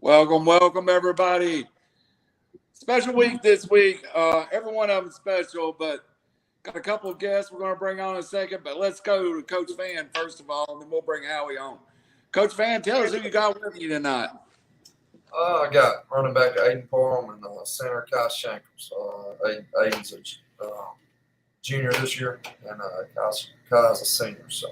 Welcome, everybody. Special week this week. Every one of them special, but got a couple of guests we're going to bring on in a second. But let's go to Coach Vann first of all, and then we'll bring Howie on. Coach Vann, tell us who you got with you tonight. I got running back Parham and center Kai Shankles. Aiden's a junior this year, and Kai's a senior. So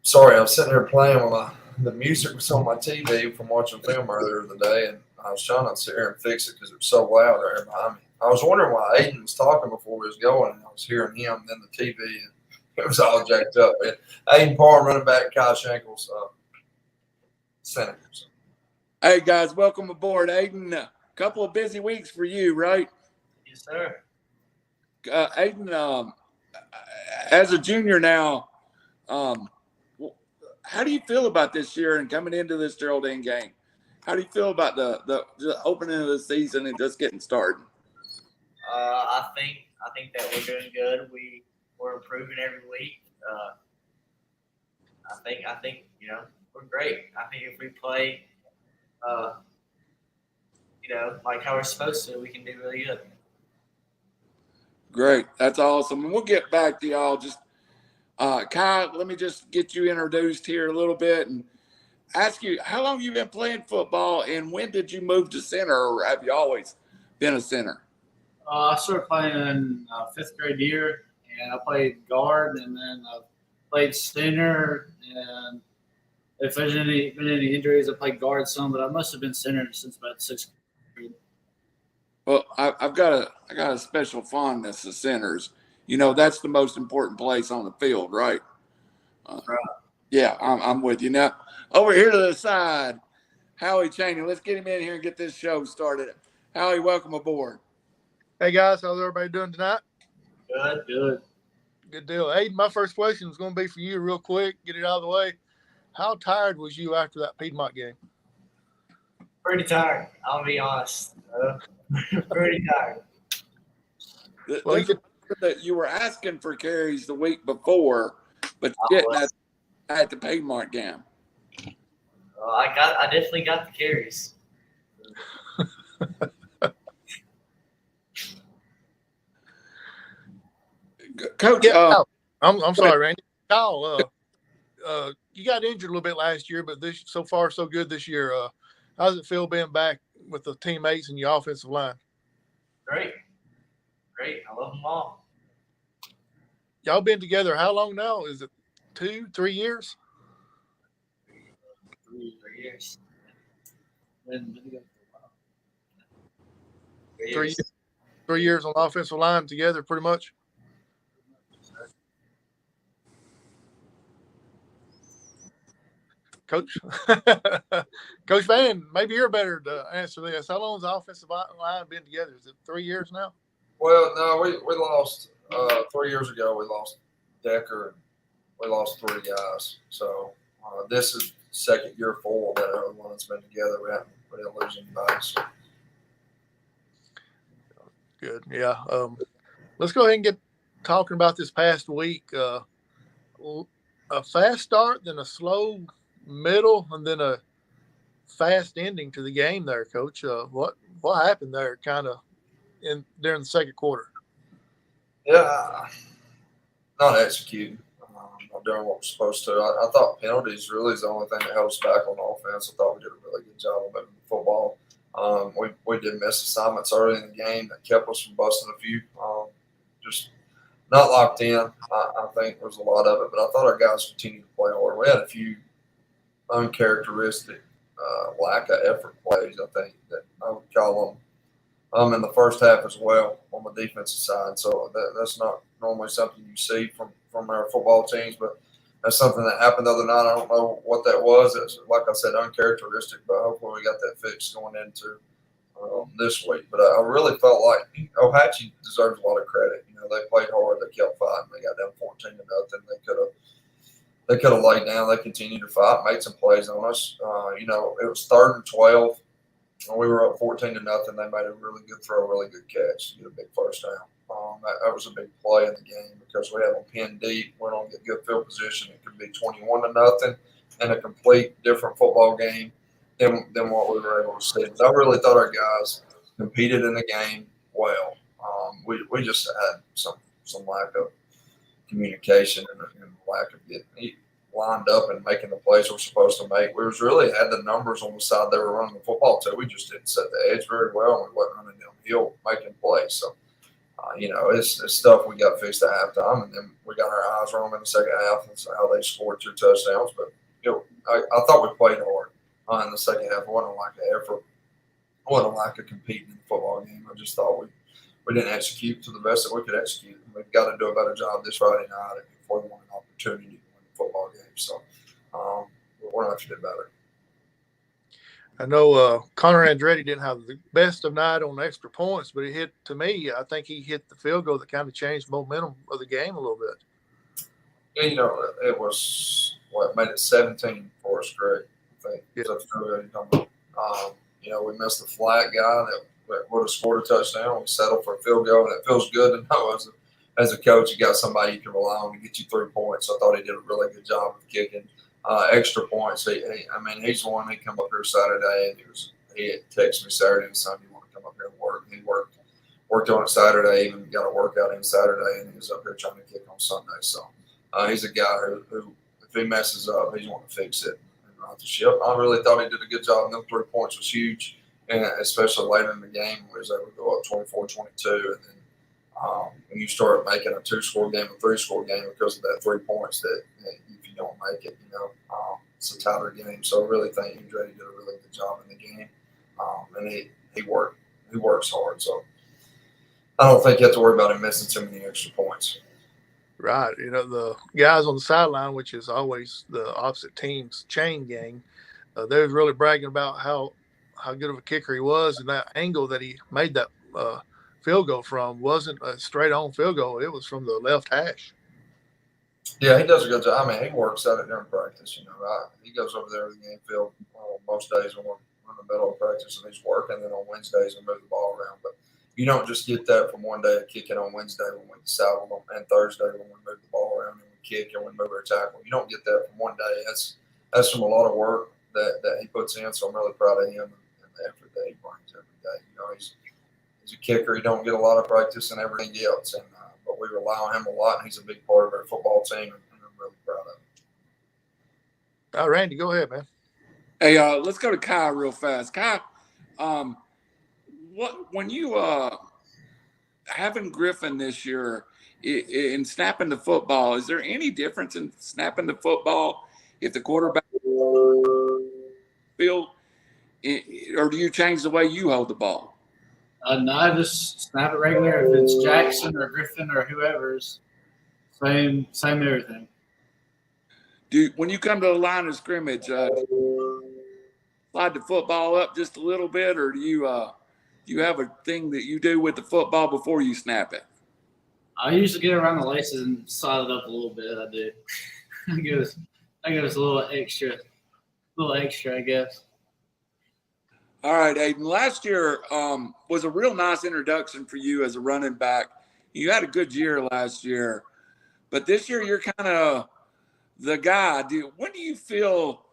sorry, I'm sitting here playing with the music was on my TV from watching film earlier today, and I was trying to sit here and fix it because it was so loud there behind me. I was wondering why Aiden was talking before we was going, and I was hearing him and then the TV, and it was all jacked up. And Aiden Parham, running back, Kai Shankles, center. So. Hey, guys, welcome aboard. Aiden, a couple of busy weeks for you, right? Yes, sir. Aiden, as a junior now, how do you feel about this year and coming into this Geraldine game? How do you feel about the opening of the season and just getting started? I think that we're doing good. We're improving every week. I think we're great. I think if we play, like how we're supposed to, we can do really good. Great, that's awesome. And we'll get back to y'all. Just Kai, let me just get you introduced here a little bit and ask you how long you been playing football and when did you move to center, or have you always been a center? I started playing in fifth grade year, and I played guard, and then I played center. And if there's been any injuries, I played guard some, but I must have been center since about sixth grade. Well, I've got a special fondness of centers. That's the most important place on the field, right? Right. Yeah, I'm with you. Now, over here to the side, Howie Chaney. Let's get him in here and get this show started. Howie, welcome aboard. Hey, guys. How's everybody doing tonight? Good. Good deal. Aiden, my first question is going to be for you real quick. Get it out of the way. How tired was you after that Piedmont game? Pretty tired. I'll be honest. Pretty tired. Well, you were asking for carries the week before, but you didn't at the Piedmont game. I definitely got the carries. Coach, I'm sorry, Randy. Kyle, you got injured a little bit last year, but so far so good this year. How does it feel being back with the teammates and your offensive line? Great. I love them all. Y'all been together how long now? Is it 2-3 years? 3 years. 3 years on the offensive line together, pretty much. Coach Vann, maybe you're better to answer this. How long has the offensive line been together? Is it 3 years now? Well, no, we lost 3 years ago. We lost Decker, and we lost 3 guys. So this is second year full that everyone's been together. We didn't lose anybody. So. Good, yeah. Let's go ahead and get talking about this past week. A fast start, then a slow middle, and then a fast ending to the game there, Coach. What happened there kind of during the second quarter? Yeah, not executing. Not doing what we're supposed to. I thought penalties really is the only thing that held us back on offense. I thought we did a really good job of moving the football. We did miss assignments early in the game that kept us from busting a few. Just not locked in. I think there was a lot of it, but I thought our guys continued to play hard. We had a few uncharacteristic lack of effort plays, I think, that I would call them in the first half as well on the defensive side. So that's not normally something you see from our football teams, but that's something that happened the other night. I don't know what that was. It's, like I said, uncharacteristic, but hopefully we got that fixed going into this week. But I really felt like Ohatchee deserves a lot of credit. They played hard. They kept fighting. They got down 14-0. They could have laid down. They continued to fight, made some plays on us. It was 3rd and 12. We were up 14-0. They made a really good throw, really good catch, get a big first down. That was a big play in the game because we had them pinned deep. We don't get good field position. It could be 21-0 and a complete different football game than what we were able to see. But I really thought our guys competed in the game well. We just had some lack of communication and lack of getting lined up and making the plays we're supposed to make. We was really had the numbers on the side they were running the football to. We just didn't set the edge very well, and we wasn't running downhill making plays. So, it's stuff we got fixed at halftime, and then we got our eyes wrong in the second half, and so how they scored 2 touchdowns. But I thought we played hard in the second half. It wasn't like an effort. It wasn't like a competing in the football game. I just thought we didn't execute to the best that we could execute. We've got to do a better job this Friday night if we want an opportunity to win the football game. So we're going to have to do better. I know Connor Andretti didn't have the best of night on extra points, but I think he hit the field goal that kind of changed the momentum of the game a little bit. Yeah, it was made it 17 for us, Greg. I think. Yeah. That's really we missed the flat guy that would have scored a touchdown. We settled for a field goal, and it feels good to know as a coach you got somebody you can rely on to get you 3 points. I thought he did a really good job of kicking extra points. He's the one that come up here Saturday, and he had texted me Saturday and Sunday, "You want to come up here and work?" And he worked on it Saturday, even got a workout in Saturday, and he was up here trying to kick on Sunday. So he's a guy who if he messes up, he's wanting to fix it and run the ship. I really thought he did a good job. And them 3 points was huge, and especially later in the game, we was able to go up 24-22, and then when you start making a 2-score game, a 3-score game because of that 3 points, that if you don't make it, it's a tighter game. So I really think Andretti did a really good job in the game, and he works hard. So I don't think you have to worry about him missing too many extra points. Right. The guys on the sideline, which is always the opposite team's chain gang, they was really bragging about how good of a kicker he was, and that angle that he made that field goal from wasn't a straight-on field goal. It was from the left hash. Yeah, he does a good job. I mean, he works at it during practice. He goes over there to the game field most days when we're in the middle of practice, and he's working. Then on Wednesdays, we move the ball around. But you don't just get that from one day of kicking on Wednesday when we saddle them, and Thursday when we move the ball around and we kick and we move our tackle. You don't get that from one day. That's from a lot of work that he puts in. So I'm really proud of him and the effort that he brings every day. He's a kicker. He don't get a lot of practice and everything else, but we rely on him a lot, and he's a big part of our football team, and I'm really proud of him. Randy, go ahead, man. Hey, let's go to Kai real fast. Kai, when you having Griffin this year in snapping the football, is there any difference in snapping the football if the quarterback field, or do you change the way you hold the ball? No, I just snap it regular. If it's Jackson or Griffin or whoever's, same everything. When you come to the line of scrimmage, slide the football up just a little bit, or do you have a thing that you do with the football before you snap it? I usually get around the laces and slide it up a little bit. I do. I give us a little extra, I guess. All right, Aiden. Last year was a real nice introduction for you as a running back. You had a good year last year, but this year you're kind of the guy. When do you feel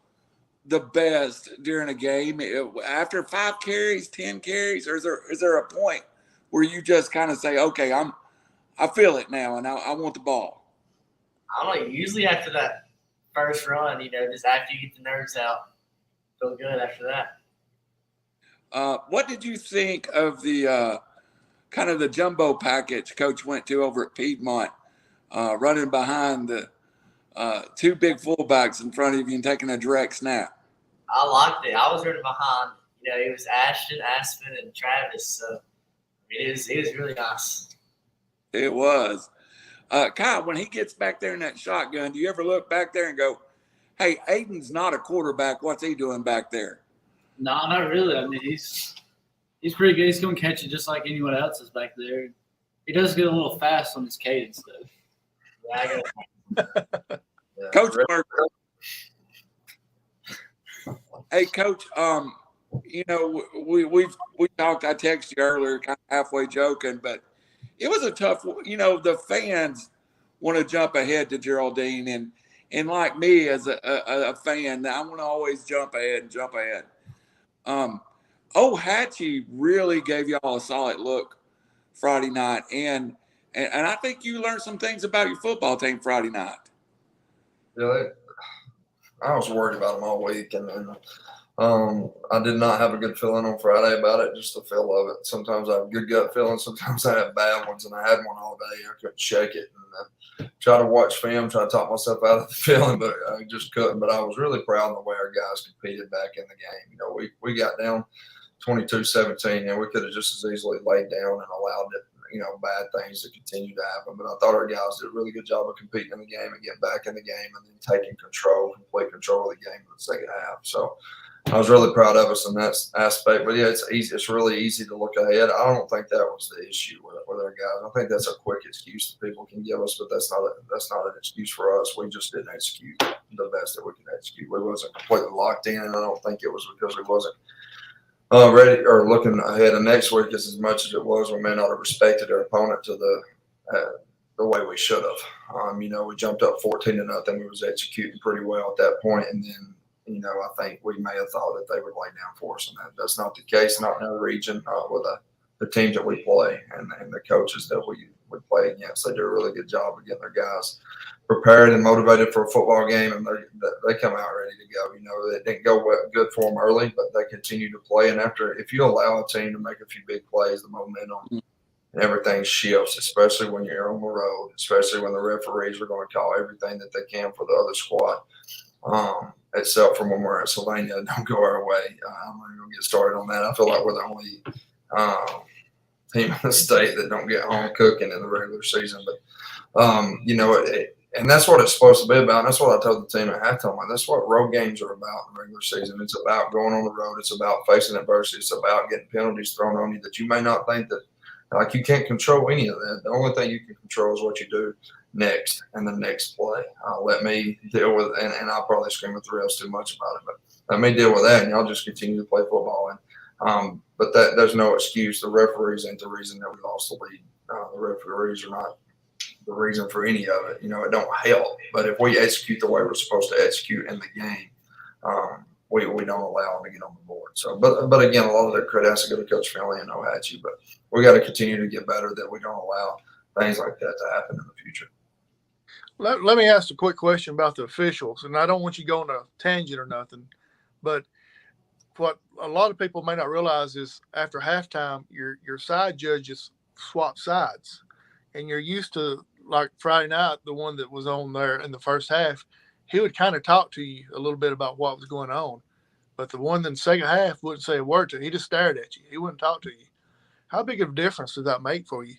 the best during a game? After 5 carries, 10 carries, or is there a point where you just kind of say, okay, I feel it now, and I want the ball? I don't know. Usually after that first run, just after you get the nerves out, feel good after that. What did you think of the kind of the jumbo package Coach went to over at Piedmont, running behind the 2 big fullbacks in front of you and taking a direct snap? I liked it. I was running behind. It was Ashton, Aspen, and Travis. So it was really nice. It was. Kyle, when he gets back there in that shotgun, do you ever look back there and go, hey, Aiden's not a quarterback. What's he doing back there? No, not really. I mean, he's pretty good. He's going to catch it just like anyone else is back there. He does get a little fast on his cadence, though. Yeah, Coach Mark. Hey, Coach. We talked. I texted you earlier, kind of halfway joking, but it was a tough. The fans want to jump ahead to Geraldine, and like me as a fan, I want to always jump ahead. Ohatchee really gave y'all a solid look Friday night, and I think you learned some things about your football team Friday night. Yeah, I was worried about them all week, and I did not have a good feeling on Friday about it, just the feel of it. Sometimes I have good gut feelings, sometimes I have bad ones, and I had one all day. I couldn't shake it. And try to watch film, try to talk myself out of the feeling, but I just couldn't. But I was really proud of the way our guys competed back in the game. You know, we got down 22-17, and we could have just as easily laid down and allowed it, bad things to continue to happen. But I thought our guys did a really good job of competing in the game and getting back in the game and then taking complete control of the game in the second half. So I was really proud of us in that aspect. But yeah, it's easy. It's really easy to look ahead. I don't think that was the issue with our guys. I think that's a quick excuse that people can give us, but that's not an excuse for us. We just didn't execute the best that we could execute. We wasn't completely locked in, and I don't think it was because we wasn't ready or looking ahead of next week as much as it was. We may not have respected our opponent to the way we should have. We jumped up 14-0. We was executing pretty well at that point, and then I think we may have thought that they would lay down for us, and that's not the case. Not in our region with the teams that we play and the coaches that we play against. They do a really good job of getting their guys prepared and motivated for a football game, and they come out ready to go. It didn't go good for them early, but they continue to play. And if you allow a team to make a few big plays, the momentum and everything shifts, especially when you're on the road, especially when the referees are going to call everything that they can for the other squad. Except for when we're at Sylvania, don't go our way. I'm not going to get started on that. I feel like we're the only team in the state that don't get home cooking in the regular season. But, and that's what it's supposed to be about. And that's what I told the team at halftime. That's what road games are about in the regular season. It's about going on the road. It's about facing adversity. It's about getting penalties thrown on you that you may not think that, like, you can't control any of that. The only thing you can control is what you do next and the next play. Let me deal with it. And I'll probably scream at the refs too much about it, but let me deal with that, and y'all just continue to play football. And but there's no excuse. The referees ain't the reason that we lost the lead. The referees are not the reason for any of it. It don't help. But if we execute the way we're supposed to execute in the game, we don't allow them to get on the board. So, but again, a lot of the credit has to go to Coach Finley and Ohatchee. But we got to continue to get better that we don't allow things like that to happen in the future. Let me ask a quick question about the officials, and I don't want you going on a tangent or nothing, but what a lot of people may not realize is after halftime, your side judges swap sides, and you're used to, like Friday night, the one that was on there in the first half, he would kind of talk to you a little bit about what was going on, but the one in the second half wouldn't say a word to you. He just stared at you. He wouldn't talk to you. How big of a difference does that make for you?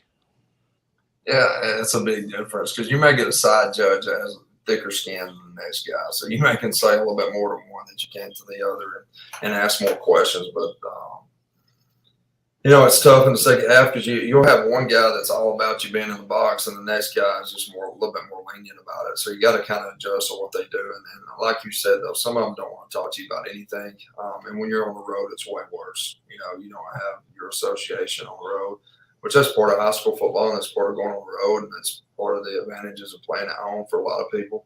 Yeah, it's a big difference because you may get a side judge that has thicker skin than the next guy. So you may can say a little bit more to one than you can to the other and ask more questions. But, it's tough in the second half because you'll have one guy that's all about you being in the box, and the next guy is just a little bit more lenient about it. So you got to kind of adjust to what they do. And like you said, though, some of them don't want to talk to you about anything. And when you're on the road, it's way worse. You don't have your association on the road, which that's part of high school football, and that's part of going on the road, and that's part of the advantages of playing at home for a lot of people.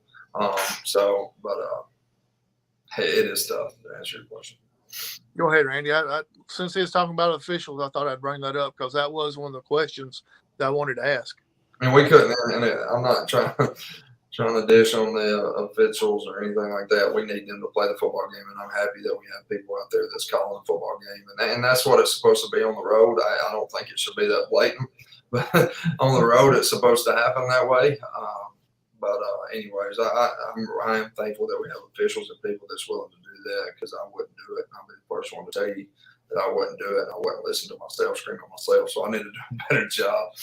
It is tough to answer your question. Go ahead, Randy. I since he was talking about officials, I thought I'd bring that up because that was one of the questions that I wanted to ask. And we couldn't, and I'm not trying to dish on the officials or anything like that. We need them to play the football game, and I'm happy that we have people out there that's calling the football game, and that's what it's supposed to be on the road. I don't think it should be that blatant, but on the road it's supposed to happen that way. Anyways, I am thankful that we have officials and people that's willing to do that because I wouldn't do it. I'll be the first one to tell you that I wouldn't do it. And I wouldn't listen to myself scream at myself. So I need to do a better job.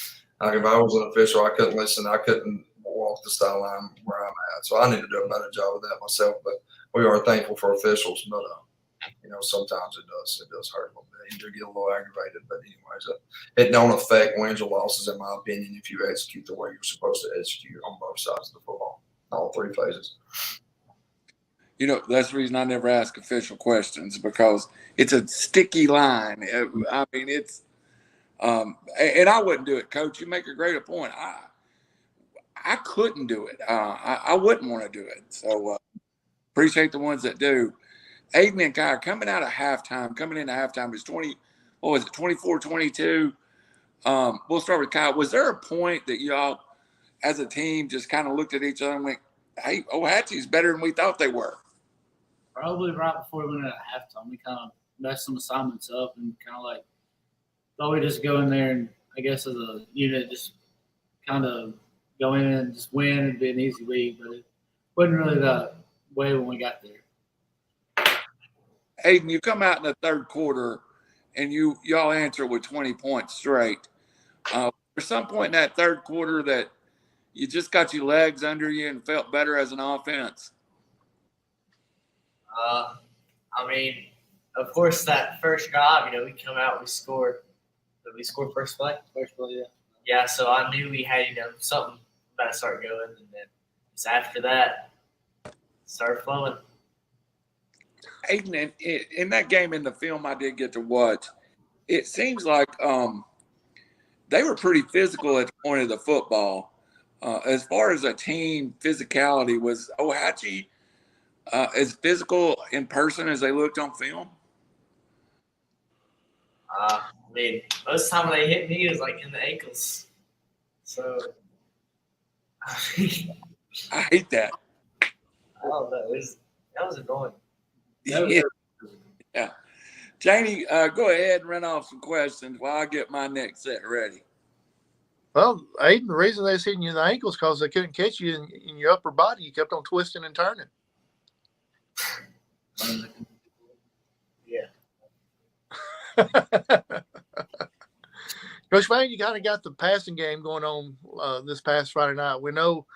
Like if I was an official, I couldn't listen. I couldn't walk the sideline where I'm at. So I need to do a better job of that myself. But we are thankful for officials. But sometimes it does hurt a little bit. You do get a little aggravated. But anyways, it don't affect wins or losses, in my opinion, if you execute the way you're supposed to execute on both sides of the football, all three phases. That's the reason I never ask official questions, because it's a sticky line. I mean, it's and I wouldn't do it, Coach. You make a great point. I couldn't do it. I wouldn't want to do it. So appreciate the ones that do. Aiden and Kyle coming into halftime, it was 24-22. We'll start with Kyle. Was there a point that y'all, as a team, just kind of looked at each other and went, hey, Ohatchee's better than we thought they were? Probably right before we went at halftime, we kind of messed some assignments up and kind of like thought we'd just go in there and I guess as a unit just kind of go in and just win and be an easy week, but it wasn't really that way when we got there. Aiden, you come out in the third quarter and y'all answer with 20 points straight. For some point in that third quarter that you just got your legs under you and felt better as an offense? I mean, of course, that first drive, we come out, we scored. Did we score first play? First play, yeah. Yeah, so I knew we had, something about to start going. And then just after that, it started flowing. Aiden, in that game in the film I did get to watch, it seems like they were pretty physical at the point of the football. As far as a team physicality, was Ohatchee as physical in person as they looked on film? I mean, most of the time when they hit me, it was like in the ankles. So, I hate that. I don't know. That was annoying. Yeah. Chaney, go ahead and run off some questions while I get my next set ready. Well, Aiden, the reason they was hitting you in the ankles because they couldn't catch you in your upper body. You kept on twisting and turning. Yeah. Coach Vann, you kind of got the passing game going on this past Friday night. We know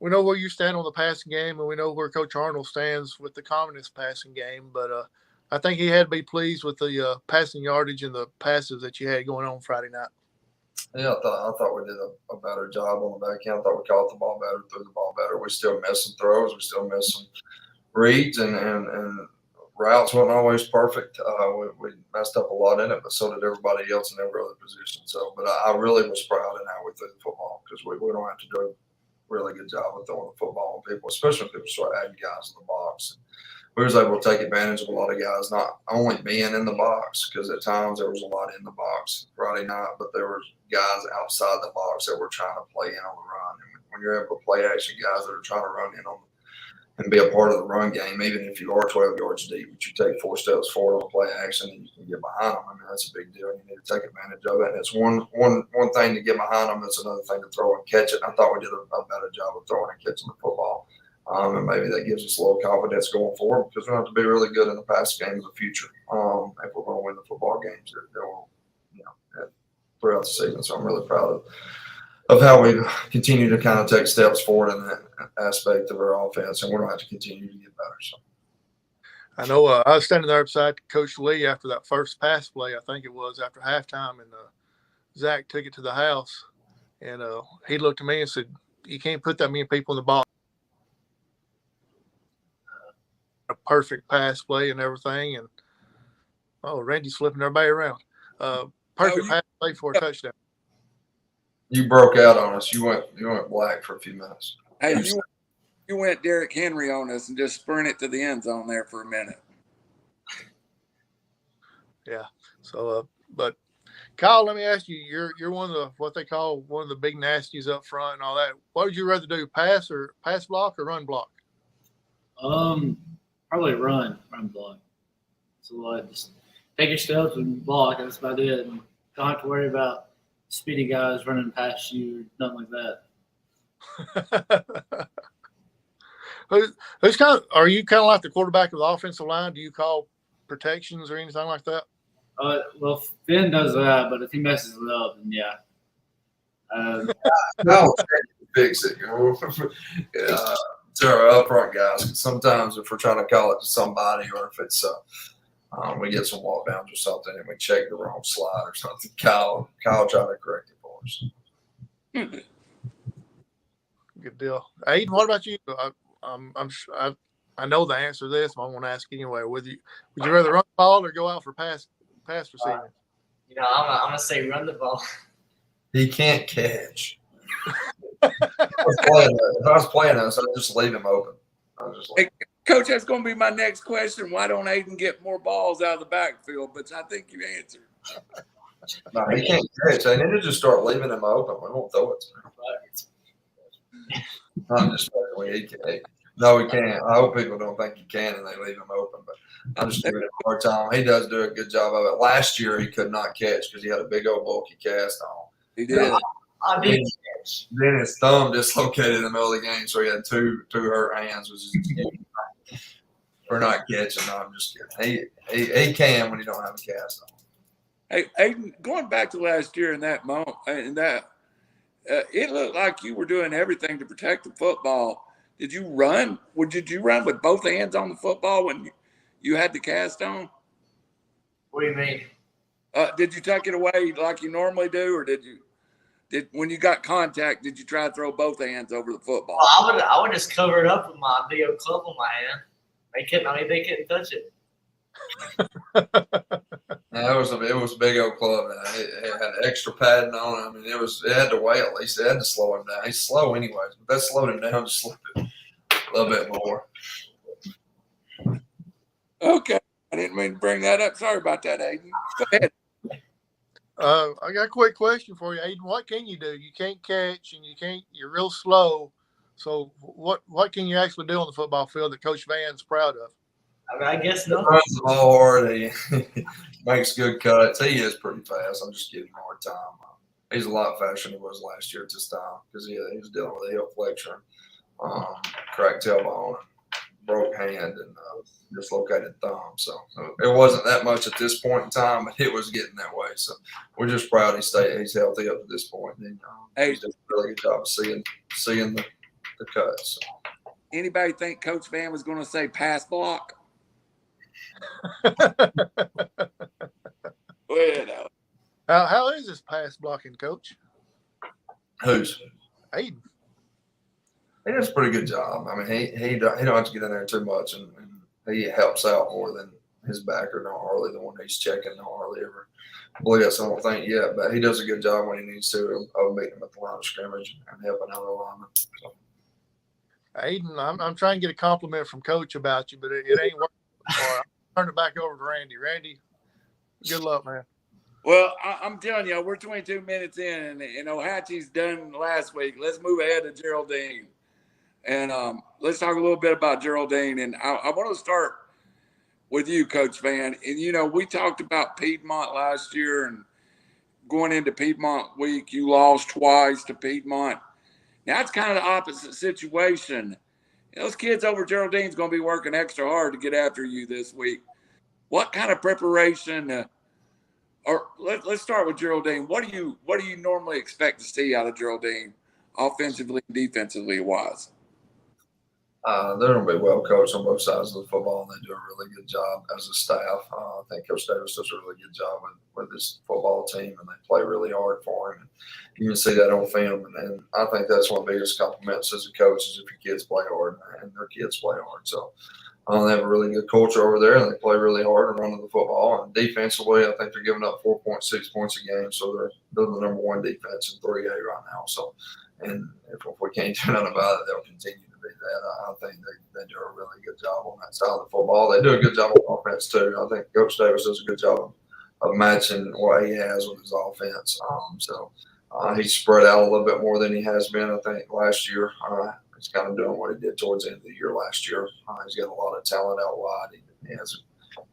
where you stand on the passing game, and we know where Coach Arnold stands with the Communist passing game. But I think he had to be pleased with the passing yardage and the passes that you had going on Friday night. Yeah, I thought we did a better job on the back end. I thought we caught the ball better, threw the ball better. We still missed some throws. We still missed some reads, and routes weren't always perfect. We messed up a lot in it, but so did everybody else in every other position. So, but I really was proud in how we threw the football because we don't have to do a really good job of throwing the football on people, especially when people start adding guys in the box. We was able to take advantage of a lot of guys not only being in the box, because at times there was a lot in the box Friday night, but there were guys outside the box that were trying to play in on the run. And when you're able to play action guys that are trying to run in on and be a part of the run game, even if you are 12 yards deep, but you take 4 steps forward on play action and you can get behind them. I mean, that's a big deal. You need to take advantage of it. And it's one thing to get behind them. It's another thing to throw and catch it. I thought we did a better job of throwing and catching the football. And maybe that gives us a little confidence going forward because we have to be really good in the pass game in the future if we're going to win the football games throughout the season. So I'm really proud of how we continue to kind of take steps forward in that aspect of our offense, and we're going to have to continue to get better. So I know I was standing there beside Coach Lee after that first pass play, I think it was, after halftime, and Zach took it to the house, and he looked at me and said, you can't put that many people in the box. A perfect pass play and everything, and Randy's flipping everybody around. Perfect pass play for a touchdown. You broke out on us. You went black for a few minutes. Hey, you went Derrick Henry on us and just sprinted to the end zone there for a minute. Yeah. So, but Kyle, let me ask you. You're one of the what they call one of the big nasties up front and all that. What would you rather do, pass block or run block? Probably run block. So just take your steps and block. That's about it. And don't have to worry about speedy guys running past you or nothing like that. Are you kind of like the quarterback of the offensive line? Do you call protections or anything like that? Well, Finn does that, but if he messes it up, then yeah. No, fix it. To our upfront guys, sometimes if we're trying to call it to somebody, or if it's we get some walk downs or something, and we check the wrong slide or something, Kyle try to correct it for us. Good deal. Aiden, what about you? I know the answer to this, but I want to ask anyway. Would you rather run the ball or go out for pass receiving? I'm gonna say run the ball. He can't catch. If I was playing us, I'd just leave him open. Coach, that's going to be my next question. Why don't Aiden get more balls out of the backfield? But I think you answered. No, he can't catch. They need to just start leaving him open. We won't throw it to him. I'm just no, he can't. I hope people don't think he can and they leave him open. But I'm just giving him a hard time. He does do a good job of it. Last year he could not catch because he had a big old bulky cast on. He did. I did catch. Then his thumb dislocated in the middle of the game, so he had two hurt hands, which is for not catching. No, I'm just kidding. He can when he don't have a cast on. Hey, Aiden, going back to last year in that moment, it looked like you were doing everything to protect the football. Did you run? Did you run with both hands on the football when you had the cast on? What do you mean? Did you tuck it away like you normally do, or did when you got contact, did you try to throw both hands over the football? Well, I would just cover it up with my big old club in my hand. They couldn't touch it. It was a big old club. It had extra padding on it. I mean, it had to weigh at least. It had to slow him down. He's slow anyways, but that slowed him down just a little bit more. Okay, I didn't mean to bring that up. Sorry about that, Aiden. Go ahead. I got a quick question for you, Aiden. What can you do? You can't catch, and you're real slow. So what can you actually do on the football field that Coach Vann's proud of? I mean, I guess He no. runs the ball hard. He makes good cuts. He is pretty fast. I'm just giving him a hard time. He's a lot faster than he was last year at this time because he was dealing with a hip flexor, cracked tailbone, broke hand, and dislocated thumb. So it wasn't that much at this point in time, but it was getting that way. So we're just proud he's healthy up to this point. And he's done a really good job of seeing the cuts. So. Anybody think Coach Vann was going to say pass block? Well, How is his pass blocking, Coach? Who's? Aiden. He does a pretty good job. I mean, he don't have to get in there too much, and he helps out more than his backer, not hardly the one he's checking, not hardly ever blitz. I don't think yet, but he does a good job when he needs to of meeting him at the line of scrimmage and helping out the lineman. So. Aiden, I'm trying to get a compliment from Coach about you, but it ain't working. I'll turn it back over to Randy. Randy, good luck, man. Well, I'm telling you, we're 22 minutes in, and Ohatchee's done last week. Let's move ahead to Geraldine. And let's talk a little bit about Geraldine. And I want to start with you, Coach Vann. And, we talked about Piedmont last year, and going into Piedmont week, you lost twice to Piedmont. Now, it's kind of the opposite situation. Those kids over Geraldine's going to be working extra hard to get after you this week. What kind of preparation or let's start with Geraldine. What do you normally expect to see out of Geraldine, offensively and defensively wise? They're going to be well coached on both sides of the football, and they do a really good job as a staff. I think Coach Davis does a really good job with his football team, and they play really hard for him. And you can see that on film, and I think that's one of the biggest compliments as a coach is if your kids play hard and their kids play hard. So they have a really good culture over there, and they play really hard and running the football. And defensively, I think they're giving up 4.6 points a game, so they're the number one defense in 3A right now. So, and if we can't do nothing about it, they'll continue to be that. I think they do a really good job on that side of the football. They do a good job on offense too. I think Coach Davis does a good job of matching what he has with his offense. He's spread out a little bit more than he has been, I think, last year. He's kind of doing what he did towards the end of the year last year. He's got a lot of talent out wide. He has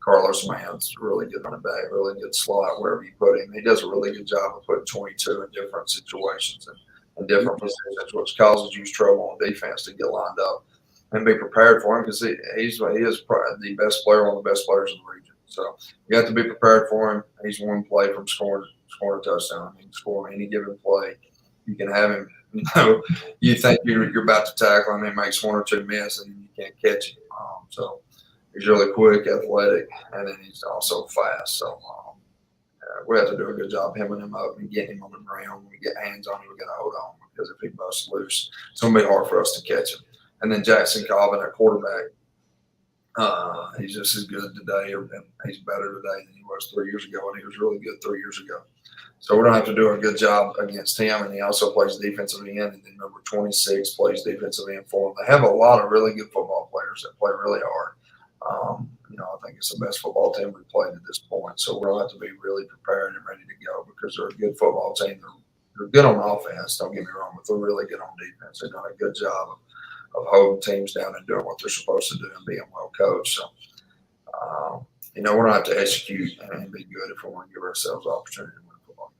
Carlos Mann's really good running back, really good slot wherever you put him. He does a really good job of putting 22 in different situations and different positions, which causes you trouble on defense to get lined up and be prepared for him because he is the best player, one of the best players in the region. So you have to be prepared for him. He's one play from scoring a touchdown. He can score any given play. You can have him. You think you're about to tackle him, he makes one or two misses, and you can't catch him. So he's really quick, athletic, and then he's also fast. So we have to do a good job hemming him up and getting him on the ground. When we get hands on him, we got to hold on because if he busts loose, it's going to be hard for us to catch him. And then Jackson Cobbin, our quarterback, he's just as good today, and he's better today than he was 3 years ago, and he was really good 3 years ago. So we're going to have to do a good job against him, and he also plays defensive end, and then number 26 plays defensive end for him. They have a lot of really good football players that play really hard. I think it's the best football team we've played at this point. So we're going to have to be really prepared and ready to go because they're a good football team. They're good on offense, don't get me wrong, but they're really good on defense. They've done a good job of holding teams down and doing what they're supposed to do and being well coached. So, we're going to have to execute and be good if we want to give ourselves the opportunity to win football.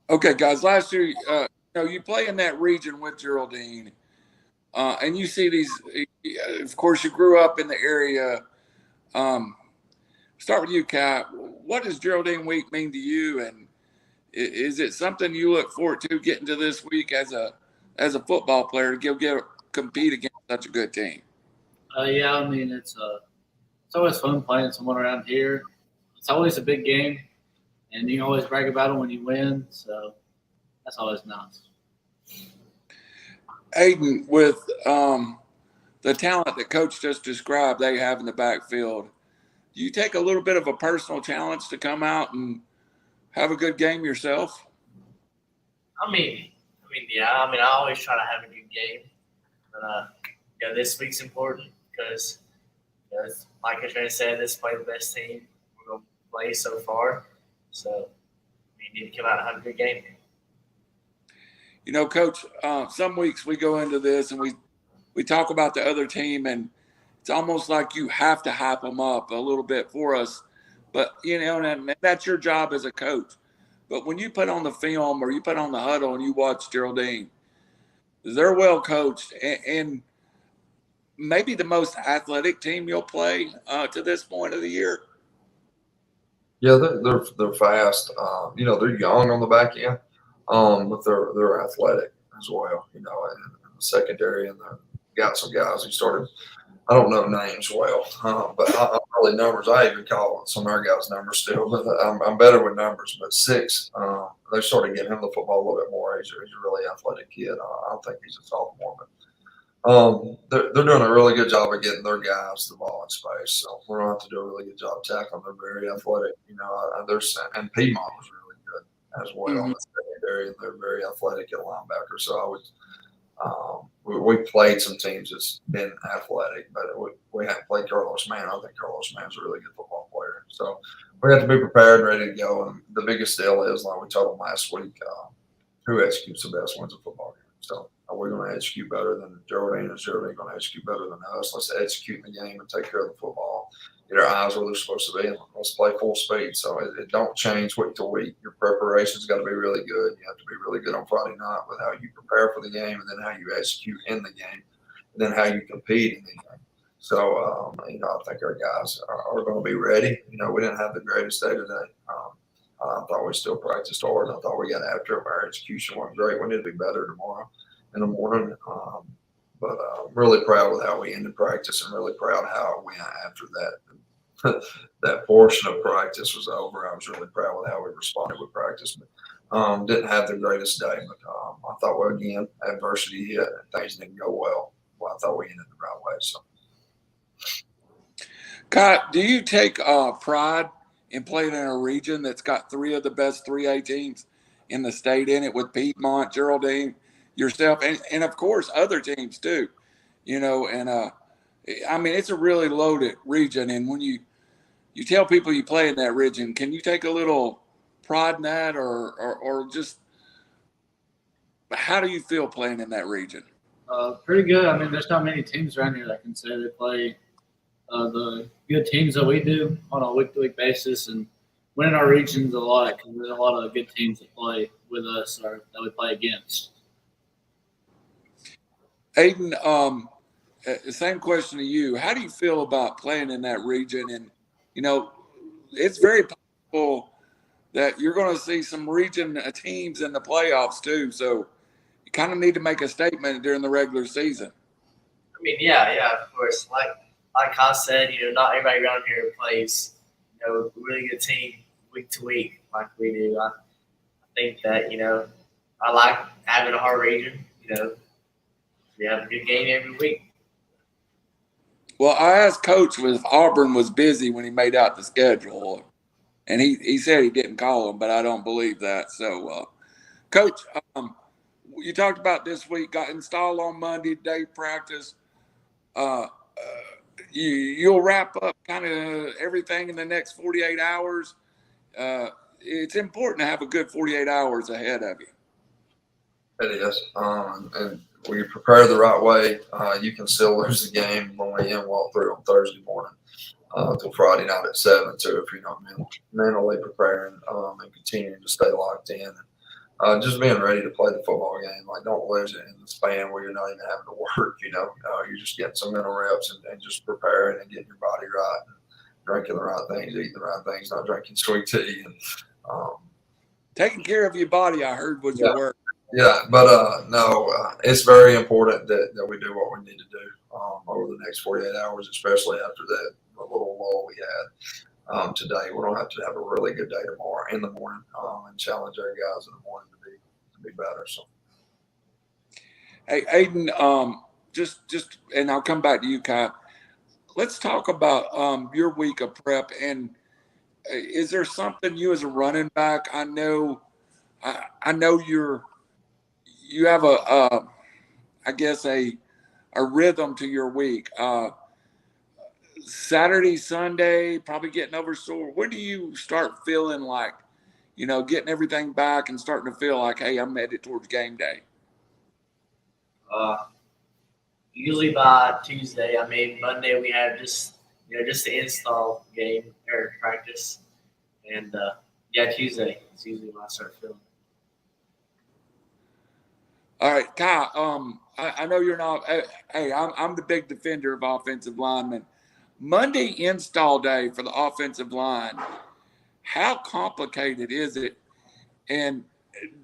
Okay, guys, last year, you play in that region with Geraldine. And you see these, of course, you grew up in the area. Start with you, Kai. What does Geraldine Week mean to you? And is it something you look forward to getting to this week as a football player to compete against such a good team? Yeah, I mean, it's always fun playing someone around here. It's always a big game, and you can always brag about it when you win. So that's always nice. Aiden, with the talent that Coach just described they have in the backfield, do you take a little bit of a personal challenge to come out and have a good game yourself? Yeah. I always try to have a good game. But, this week's important because, like Chaney said, this is probably the best team we're going to play so far. So we need to come out and have a good game. Coach, some weeks we go into this and we talk about the other team, and it's almost like you have to hype them up a little bit for us. But, and that's your job as a coach. But when you put on the film or you put on the huddle and you watch Geraldine, they're well coached and maybe the most athletic team you'll play to this point of the year. Yeah, they're fast. They're young on the back end, but they're athletic as well. In the secondary, and got some guys who started. I don't know names well, but I'm really numbers. I even call some of our guys numbers still, but I'm better with numbers. But 6, they started getting him the football a little bit more. He's a really athletic kid. I don't think he's a sophomore, but they're doing a really good job of getting their guys the ball in space. So we're going to have to do a really good job tackling. They're very athletic. And Piedmont was really good as well in the secondary, and they're very athletic at linebacker. So we played some teams that's been athletic, but we haven't played Carlos Mann. I think Carlos Mann's a really good football player. So we have to be prepared and ready to go. And the biggest deal is, like we told them last week, who executes the best wins a football game. So are we going to execute better than Geraldine? Is Geraldine going to execute better than us? Let's execute in the game and take care of the football. Get our eyes where they're supposed to be, and let's play full speed. So it don't change week to week. Your preparation's got to be really good. You have to be really good on Friday night with how you prepare for the game, and then how you execute in the game, and then how you compete in the game. So, I think our guys are going to be ready. We didn't have the greatest day today. I thought we still practiced hard. I thought we got after it. Our execution wasn't great. We need to be better tomorrow in the morning. But I'm really proud with how we ended practice, and really proud how it went after that portion of practice was over. I was really proud with how we responded with practice. But didn't have the greatest day. But I thought, well, again, adversity hit and things didn't go well. Well, I thought we ended the right way. So, Kai, do you take pride in playing in a region that's got 3 of the best 3A teams in the state in it, with Piedmont, Geraldine, yourself, and of course other teams too, it's a really loaded region. And when you tell people you play in that region, can you take a little pride in that, or just how do you feel playing in that region? Pretty good. I mean, there's not many teams around here that can say they play the good teams that we do on a week-to-week basis, and winning our region's a lot because there's a lot of good teams that play with us or that we play against. Aiden, same question to you. How do you feel about playing in that region? And, it's very possible that you're going to see some region teams in the playoffs too. So you kind of need to make a statement during the regular season. Yeah, of course. Like I said, not everybody around here plays, a really good team week to week like we do. I think that, I like having a hard region, we have a good game every week. Well, I asked Coach if Auburn was busy when he made out the schedule, and he said he didn't call him, but I don't believe that. So, Coach, you talked about this week, got installed on Monday, day practice. you'll wrap up kind of everything in the next 48 hours. It's important to have a good 48 hours ahead of you. It is. And when you prepare the right way, you can still lose the game when we walk through on Thursday morning till Friday night at 7. So if you're not mentally preparing and continuing to stay locked in, just being ready to play the football game, like don't lose it in the span where you're not even having to work. You're just getting some mental reps and just preparing and getting your body right, and drinking the right things, eating the right things, not drinking sweet tea, and taking care of your body, I heard, was your word. Yeah, but no, it's very important that we do what we need to do over the next 48 hours, especially after that little lull we had today. We're going to have to have a really good day tomorrow in the morning and challenge our guys in the morning to be better. So, hey, Aiden, just and I'll come back to you, Kyle. Let's talk about your week of prep. And is there something you as a running back? I know you have I guess a rhythm to your week. Saturday, Sunday, probably getting over sore. When do you start feeling like, getting everything back and starting to feel like, hey, I'm headed towards game day? Usually by Tuesday. I mean, Monday we have just the install game or practice, and Tuesday is usually when I start feeling. All right, Kyle. I know you're not. Hey, I'm the big defender of offensive linemen. Monday install day for the offensive line. How complicated is it? And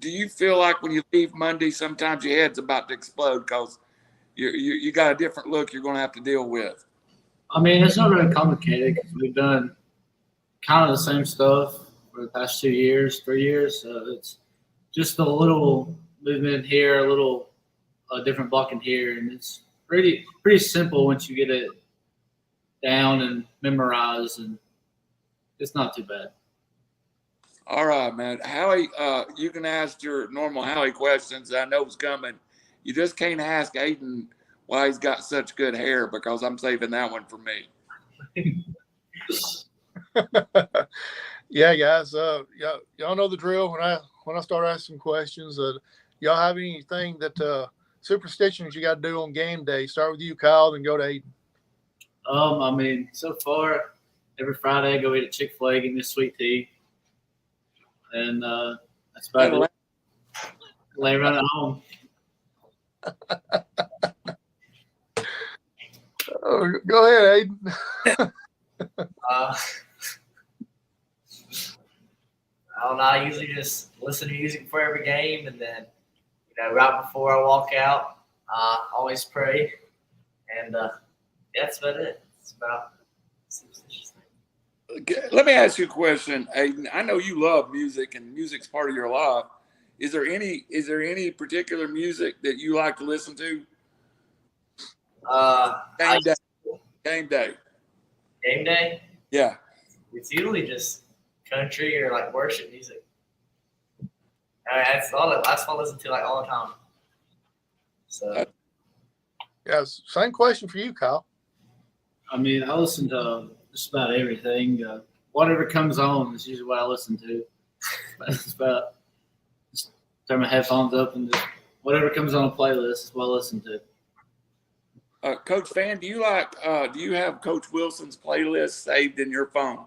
do you feel like when you leave Monday, sometimes your head's about to explode because you got a different look you're going to have to deal with? I mean, it's not really complicated because we've done kind of the same stuff for the past 3 years. So it's just a little movement here, a little different blocking here, and it's pretty simple once you get it down and memorized, and it's not too bad. All right, man. Howie, you can ask your normal Howie questions. I know it's coming. You just can't ask Aiden why he's got such good hair, because I'm saving that one for me. Yeah, guys. Y'all know the drill. When I start asking questions, y'all have anything that superstitions you got to do on game day? Start with you, Kyle, then go to Aiden. I mean, so far, every Friday I go eat at Chick-fil-A, get me a sweet tea, and that's about it. Lay around at home. Oh, go ahead, Aiden. I don't know. I usually just listen to music before every game, and then right before I walk out, I always pray, and that's about it. It's about superstitious things. Let me ask you a question, Aiden. I know you love music, and music's part of your life. Is there any particular music that you like to listen to? Game day. Game day? Yeah. It's usually just country or like worship music. That's what I listen to all the time. So. Yeah, same question for you, Kyle. I mean, I listen to just about everything. Whatever comes on is usually what I listen to. It's about just turn my headphones up and just whatever comes on a playlist is what I listen to. Coach Vann, do you have Coach Wilson's playlist saved in your phone?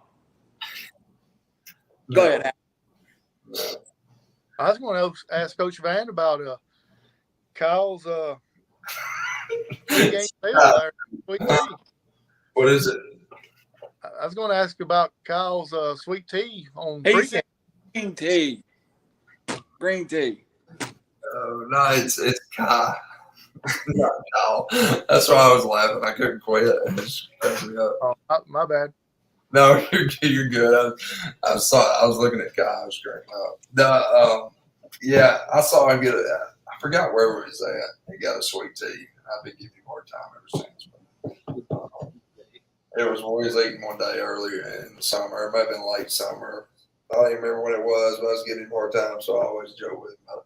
Go ahead. I was going to ask Coach Vann about Kyle's game there. What is it? I was going to ask about Kyle's sweet tea on pregame. Green tea. Oh, no, it's Kyle. Not Kyle. That's why I was laughing. I couldn't quit. It just cracked me up. Oh, my bad. No, you're good. I was looking at Kyle. I was cracking up. Yeah, I saw him get it. I forgot where he was at. He got a sweet tea. I've been giving him a hard time ever since. It was when we was eating one day earlier in the summer. It might have been late summer. I don't even remember when it was, but I was getting him a hard time, so I always joke with him about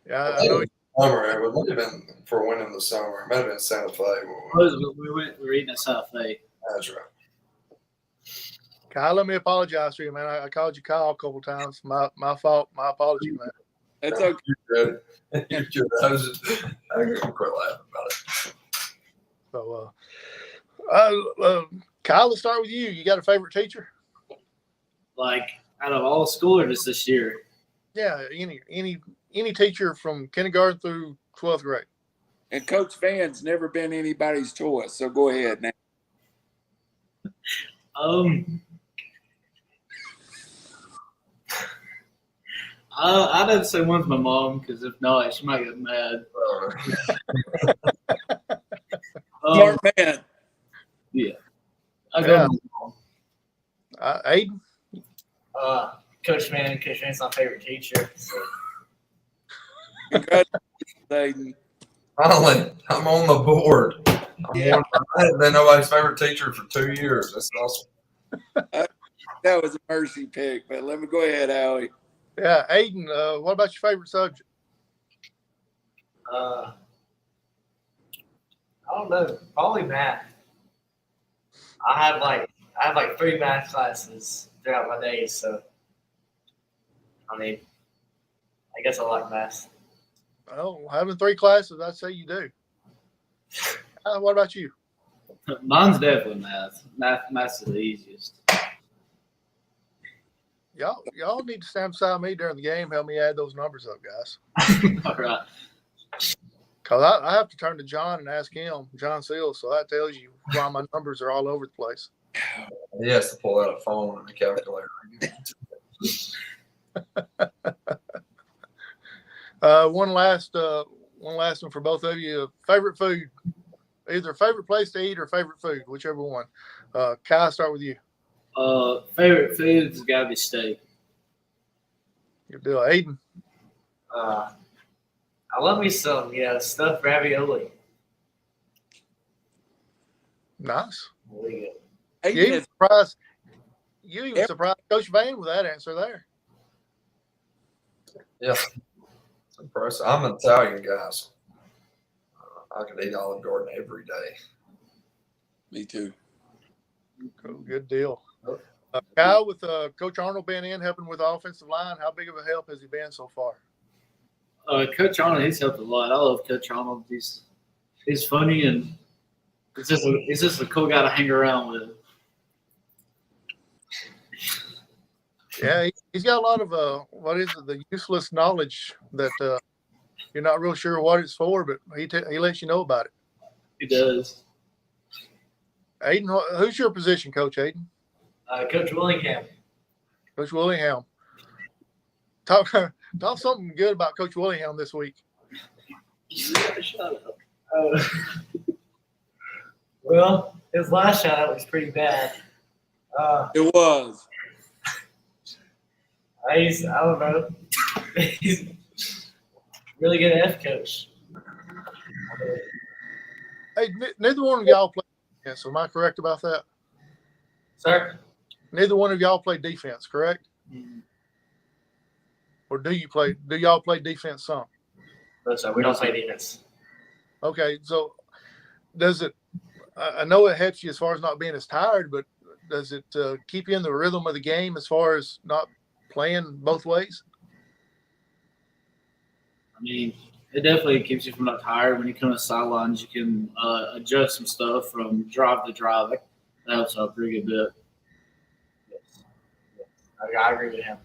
it. Yeah, I know. Summer. It might have been for winning the summer. It might have been Santa Fe. We were eating at Santa Fe. That's right. Kyle, let me apologize to you, man. I called you Kyle a couple times. My fault. My apology, man. It's okay. You're good. You're good. I couldn't quit laughing about it. So, Kyle, let's start with you. You got a favorite teacher? Like out of all school or just this year? Yeah, any teacher from kindergarten through 12th grade. And Coach Vann's never been anybody's choice, so go ahead now. I didn't say one's my mom because if not, she might get mad. Smart man. Yeah. I go with my mom. Aiden? Coach Vann. Coach Vann's my favorite teacher. So. Congratulations, Aiden. Finally, I'm on the board. I haven't been nobody's favorite teacher for 2 years. That's awesome. That was a mercy pick, but let me go ahead, Howie. Yeah, Aiden, what about your favorite subject? I don't know. Probably math. I have like 3 math classes throughout my days, so I mean, I guess I like math. Well, having 3 classes, I'd say you do. What about you? Mine's definitely math. Math's the easiest. Y'all need to stand beside me during the game. Help me add those numbers up, guys. All right. Because I have to turn to John and ask him, John Seals, so that tells you why my numbers are all over the place. He has to pull out a phone and a calculator. One last one for both of you. Favorite food, either favorite place to eat or favorite food, whichever one. Kai, start with you. Favorite food's gotta be steak. Good deal, Aiden. I love me some, stuffed ravioli. Nice. Really Aiden You even is surprised Coach Vann with that answer there. Yeah. It's impressive. I'm an Italian guy, so I could eat Olive Garden every day. me too. Cool, good deal. Kyle, with Coach Arnold being in, helping with the offensive line, how big of a help has he been so far? Coach Arnold, he's helped a lot. I love Coach Arnold. He's funny and he's just a cool guy to hang around with. Yeah, he's got a lot of the useless knowledge that you're not real sure what it's for, but he lets you know about it. He does. Aiden, who's your position, Coach Aiden? Coach Willingham. Coach Willingham. Talk something good about Coach Willingham this week. Yeah, shut up. Well, his last shot was pretty bad. It was. I don't know. He's really good F coach. Hey, neither one of y'all played defense. Am I correct about that? Sir? Neither one of y'all play defense, correct? Or do y'all play defense some? No, sir. We don't play defense. Okay, so does it I know it helps you as far as not being as tired, but does it keep you in the rhythm of the game as far as not playing both ways? I mean, it definitely keeps you from not tired. When you come to sidelines, you can adjust some stuff from drive to drive. That helps out a pretty good bit. Yes. I agree with him.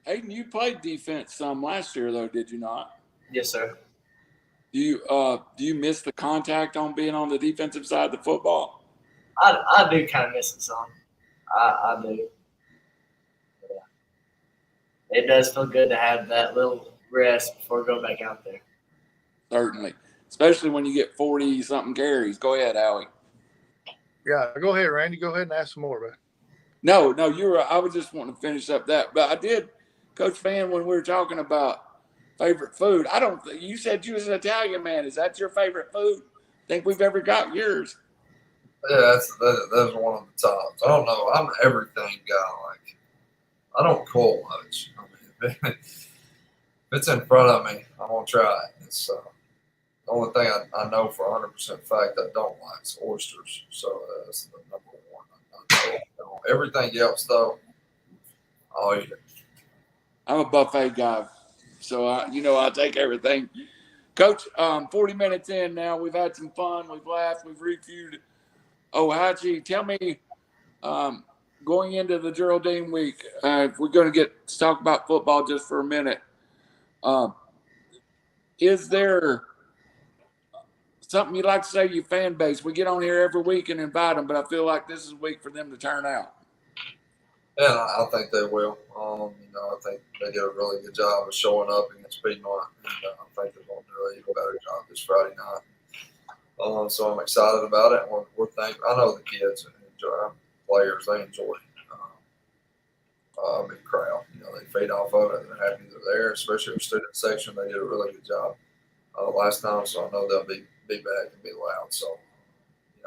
Aiden, you played defense some last year, though, did you not? Yes, sir. Do you miss the contact on being on the defensive side of the football? I do kind of miss it some. I do. Yeah. It does feel good to have that little rest before going back out there. Certainly, especially when you get 40-something carries. Go ahead, Howie. Yeah, go ahead, Randy. Go ahead and ask some more, bro. No, you were. I was just wanting to finish up that, but I did, Coach Vann, when we were talking about favorite food. I don't. You said you was an Italian man. Is that your favorite food? Think we've ever got yours? Yeah, that's one of the tops. I don't know. I'm an everything guy. Like, I don't cook much. I mean, if it's in front of me, I'm gonna try it. It's only thing I know for 100% fact I don't like is oysters. So that's the number one. I know. Everything else, though, I'll eat it. I'm a buffet guy, so I'll take everything. Coach, 40 minutes in now. We've had some fun. We've laughed. We've reviewed Ohatchee. Tell me, going into the Geraldine week, if we're going to get to talk about football just for a minute, is there something you'd like to say to your fan base? We get on here every week and invite them, but I feel like this is a week for them to turn out. Yeah, I think they will. I think they did a really good job of showing up against Piedmont, and I think they're going to do an even better job this Friday night. So I'm excited about it. We're thankful. I know the kids enjoy, players, they enjoy a big crowd. They feed off of it. They're happy they're there, especially the student section. They did a really good job last time, so I know they'll be back and be loud. So,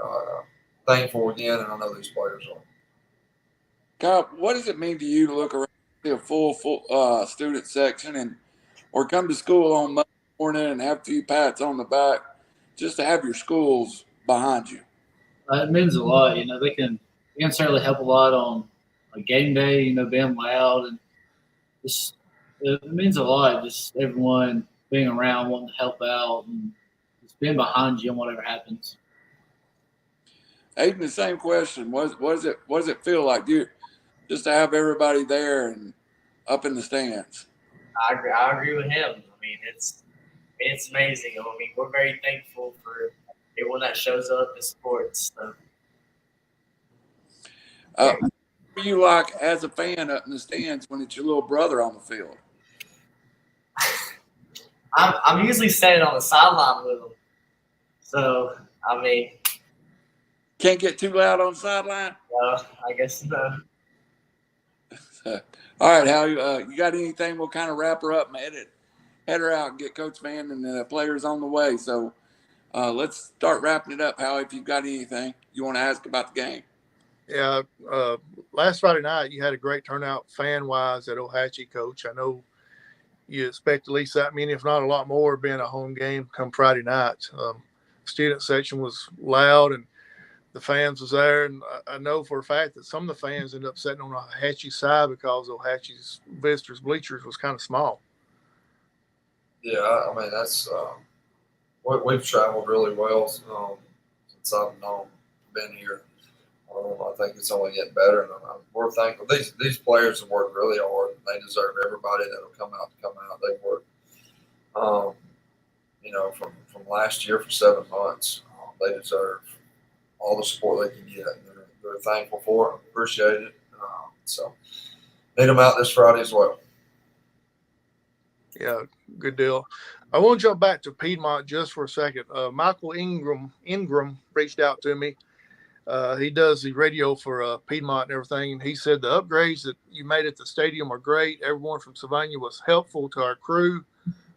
I'm thankful again, and I know these players are. Kyle, what does it mean to you to look around and see a full student section or come to school on Monday morning and have a few pats on the back just to have your schools behind you? It means a lot. They can certainly help a lot on a game day. Being loud and just it means a lot. Just everyone being around, wanting to help out, and just being behind you on whatever happens. Aiden, the same question. What does it feel like, dude, just to have everybody there and up in the stands? I agree with him. It's amazing. We're very thankful for everyone that shows up in sports. So. What do you like as a fan up in the stands when it's your little brother on the field? I'm usually standing on the sideline with him. So, Can't get too loud on the sideline? I guess no. All right, Howie, you got anything? We'll kind of wrap her up and head her out and get Coach Vann and the players on the way. So let's start wrapping it up, Howie, if you've got anything you want to ask about the game. Yeah, last Friday night you had a great turnout fan-wise at Ohatchee, Coach. I know you expect at least that many, if not a lot more, being a home game come Friday night. Student section was loud and the fans was there, and I know for a fact that some of the fans ended up sitting on the Ohatchee side because Ohatchee's visitors bleachers was kind of small. Yeah, that's we've traveled really well since I've been here. I think it's only getting better, and we're thankful. These players have worked really hard, and they deserve everybody that will come out to come out. They've worked, from last year for 7 months. They deserve all the support they can get. They're thankful for it, appreciate it. So need them out this Friday as well. Yeah, good deal. I want to jump back to Piedmont just for a second. Michael Ingram reached out to me. He does the radio for Piedmont and everything, and he said the upgrades that you made at the stadium are great. Everyone from Sylvania was helpful to our crew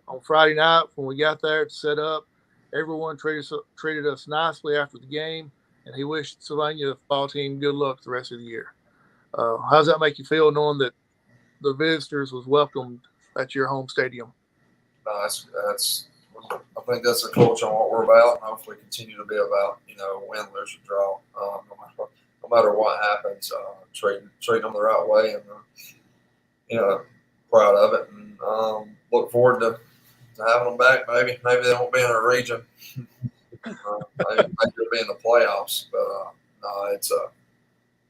on Friday night when we got there to set up. Everyone treated us nicely after the game, and he wished Sylvania football team good luck the rest of the year. How does that make you feel knowing that the visitors was welcomed at your home stadium? That's I think that's the culture on what we're about, and hopefully continue to be about, win, lose, or draw. No matter what happens, treat them the right way, and proud of it, and look forward to having them back. Maybe they won't be in our region. Maybe they'll be in the playoffs, but no, it's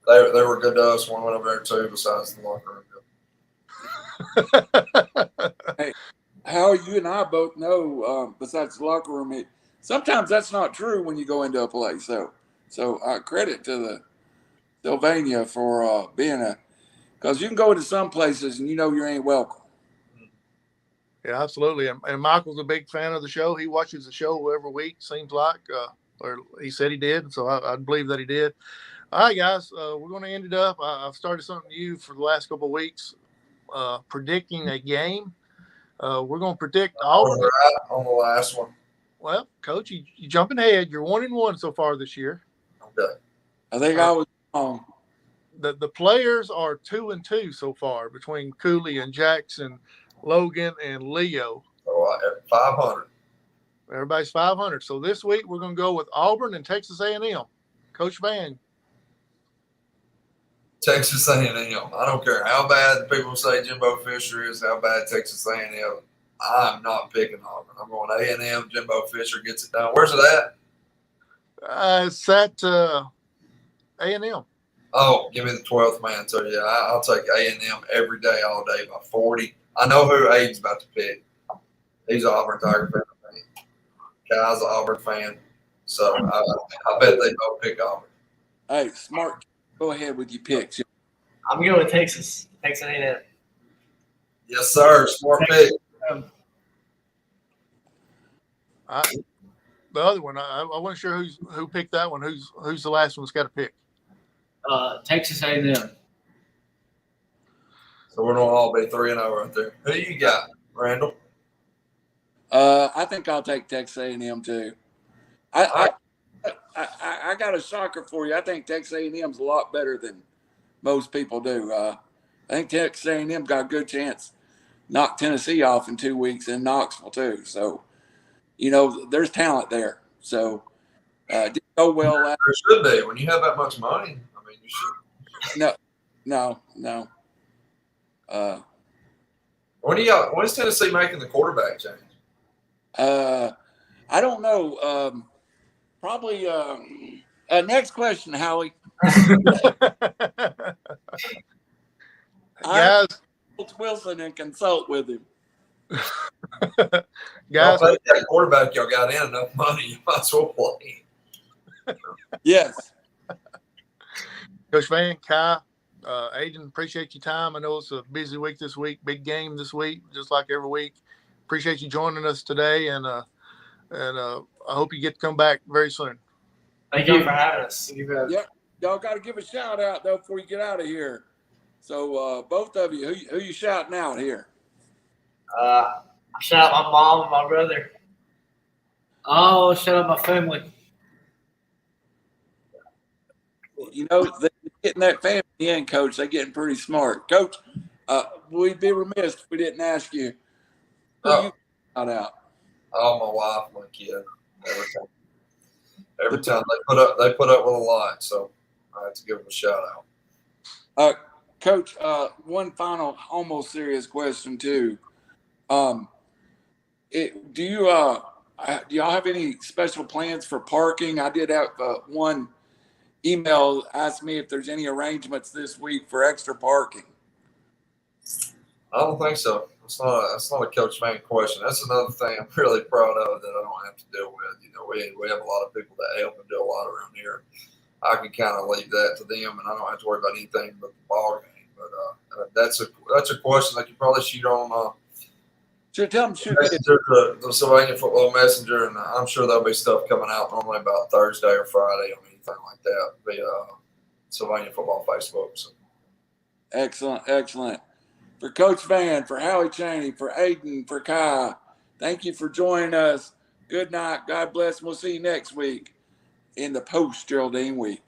they were good to us when we went over there too. Besides the locker room. Hey, how you and I both know, besides the locker room, sometimes that's not true when you go into a place. So credit to the Sylvania for being because you can go into some places and you ain't welcome. Yeah, absolutely. And Michael's a big fan of the show. He watches the show every week, seems like, or he said he did. So I believe that he did. All right, guys, we're going to end it up. I've started something new for the last couple of weeks, predicting a game. We're going to predict all of right on the last one. Well, Coach, you jumping ahead. You're 1-1 so far this year. Okay. I think I was wrong. The players are 2-2 so far between Cooley and Jackson, Logan and Leo. So 500. Everybody's 500. So this week we're going to go with Auburn and Texas A&M. Coach Vann. Texas A&M. I don't care how bad people say Jimbo Fisher is, how bad Texas A&M. I'm not picking Auburn. I'm going A&M. Jimbo Fisher gets it done. Where's it at? It's at A&M. Oh, give me the 12th man. So, yeah, I'll take A&M every day, all day by 40. I know who Aiden's about to pick. He's an Auburn Tiger fan. Kai's an Auburn fan. So, I bet they both pick Auburn. Hey, smart. Go ahead with your picks. I'm going with Texas. Texas A&M. Yes, sir. Smart pick. The other one, I wasn't sure who picked that one. Who's the last one that's got a pick? Texas A&M. So we're gonna all be 3-0 right there. Who you got, Randall? I think I'll take Texas A&M too. I got a shocker for you. I think Texas A&M's a lot better than most people do. I think Texas A&M got a good chance knock Tennessee off in 2 weeks in Knoxville too. So, there's talent there. So, didn't go well. There should be. When you have that much money, I mean, you should. No. When's Tennessee making the quarterback change? I don't know. Probably. Next question, Howie. Guys, Wilson and consult with him. Y'all guys, take that quarterback y'all got in enough money, you might as well play. Yes. Coach Vann, Kai, Aiden, appreciate your time. I know it's a busy week this week, big game this week, just like every week. Appreciate you joining us today, and I hope you get to come back very soon. Thank you for having us. Yep. Y'all got to give a shout out though before you get out of here. So both of you, who you shouting out here? I shout out my mom and my brother. Oh, shout out my family. They're getting that family in, Coach. They're getting pretty smart. Coach, we'd be remiss if we didn't ask you who you shout out. Oh, my wife, my kid. Every time they put up with a lot, so I have to give them a shout out. Coach, one final, almost serious question too. Do y'all have any special plans for parking? I did have one email ask me if there's any arrangements this week for extra parking. I don't think so. That's not a Coach Vann question. That's another thing I'm really proud of that I don't have to deal with. We have a lot of people that help and do a lot around here. I can kind of leave that to them, and I don't have to worry about anything but the ball game. But that's a question that you probably shoot on. Sure, tell them shoot Messenger, the Sylvania Football Messenger, and I'm sure there'll be stuff coming out normally about Thursday or Friday on anything like that via Sylvania Football Facebook. So. Excellent. For Coach Vann, for Howie Chaney, for Aiden, for Kai, thank you for joining us. Good night. God bless. We'll see you next week in the post-Geraldine week.